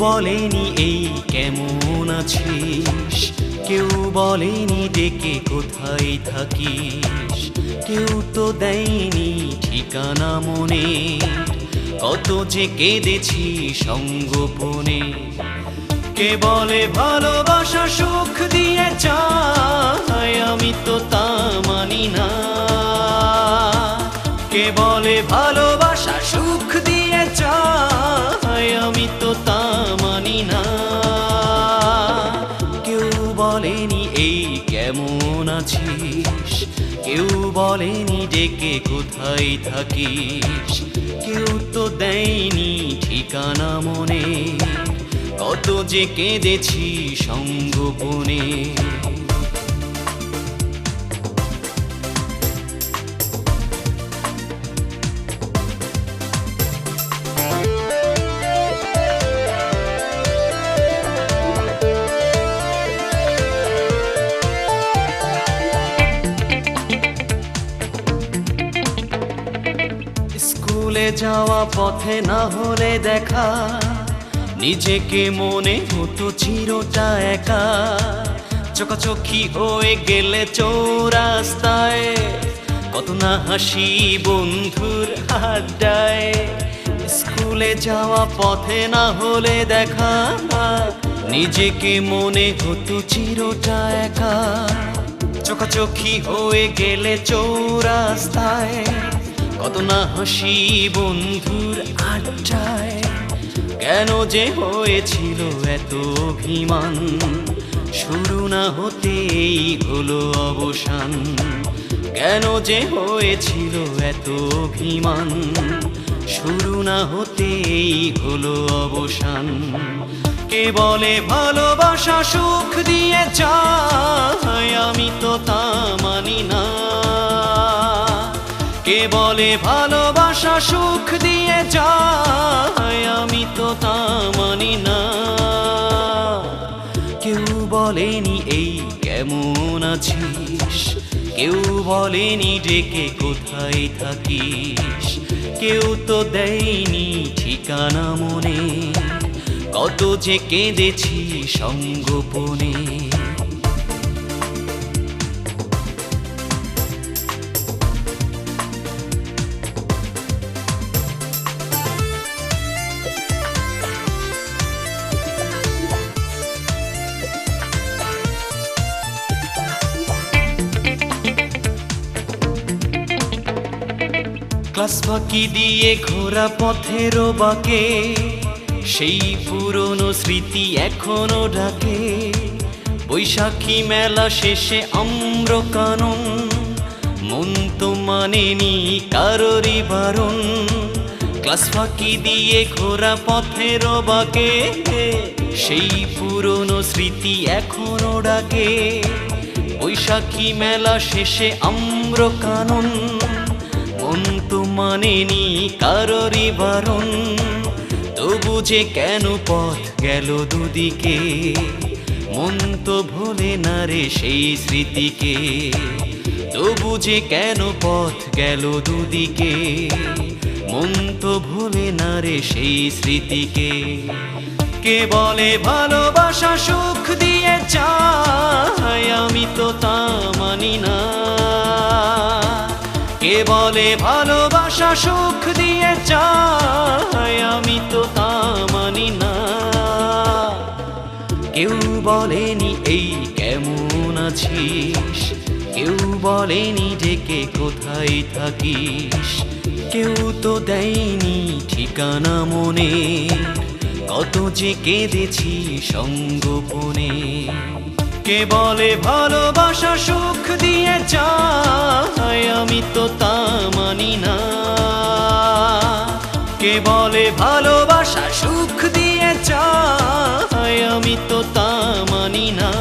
বলেনি এই কেমন আছিস, কেউ বলেনি ডেকে কোথায় থাকিস, কেউ তো দেয়নি ঠিকানা মনে, কত যে কেঁদেছি সঙ্গোপনে। কে বলে ভালোবাসা সুখ দিয়ে যায়, আমি তো তা মানি না। কে বলে ভালোবাসা সুখ দিয়ে যায়, আমি তো তা মানি না। কেউ বলেনি এই কেমন আছিস, কেউ বলেনি ডেকে কোথায় থাকিস, কেউ তো দেয়নি ঠিকানা মনে, কত যে কেঁদেছি সঙ্গোপনে। স্কুলে যাওয়া পথে না হলে দেখা, নিজেকে মনে হতো চিরটা একা। চোখাচোখি হয়ে গেলে চৌরাস্তায়, কত না হাসি বন্ধুর আড্ডায়। স্কুলে যাওয়া পথে না হলে দেখা, নিজেকে মনে হতো চিরটা একা। চোখাচোখি হয়ে গেলে চৌরাস্তায়, কত না হাসি বন্ধুর আড্ডায়। কেন যে হয়েছিল এত অভিমান, শুরু না হতেই হলো অবসান। কেন যে হয়েছিল এত অভিমান, শুরু না হতেই হলো অবসান। কে বলে ভালোবাসা সুখ দিয়ে যায়, আমি তো তা মানি না। কে বলে ভালোবাসা সুখ দিয়ে যায়, আমি তো তা মানি না। কেউ বলেনি এই কেমন আছিস, কেউ বলেনি ডেকে কোথায় থাকিস, কেউ তো দেয়নি ঠিকানা মনে, কত যে কেঁদেছি সঙ্গোপনে। ক্লাস ফাঁকি দিয়ে ঘোরা পথের বাঁকে, সেই পুরনো স্মৃতি এখনো ডাকে। বৈশাখী মেলা শেষে আম্রকানন, মন তো মানেনি কারোরই বারণ। ক্লাস ফাঁকি দিয়ে ঘোরা পথের বাঁকে, সেই পুরনো স্মৃতি এখনো ডাকে। বৈশাখী মেলা শেষে আম্রকানন, মন তো মানেনি কারোরই বারণ। তবু যে কেন পথ গেল দুদিকে, মন তো ভোলে না রে সেই স্মৃতিকে। তবু যে কেন পথ গেল দুদিকে, মন তো ভোলে না রে সেই স্মৃতিকে। কে বলে ভালোবাসা সুখ দিয়ে যায়, আমি তো তা মানি না। কে বলে ভালোবাসা সুখ দিয়ে যায়, আমি তো তা মানি না। কেউ বলেনি এই কেমন আছিস, কেউ বলেনি ডেকে কোথায় থাকিস, কেউ তো দেয়নি ঠিকানা মনে, কত যে কেঁদেছি সঙ্গোপনে। কে বলে ভালোবাসা সুখ দিয়ে যায়, আমি তো তা মানি না। কে বলে ভালোবাসা সুখ দিয়ে যায়, আমি তো তা মানি না।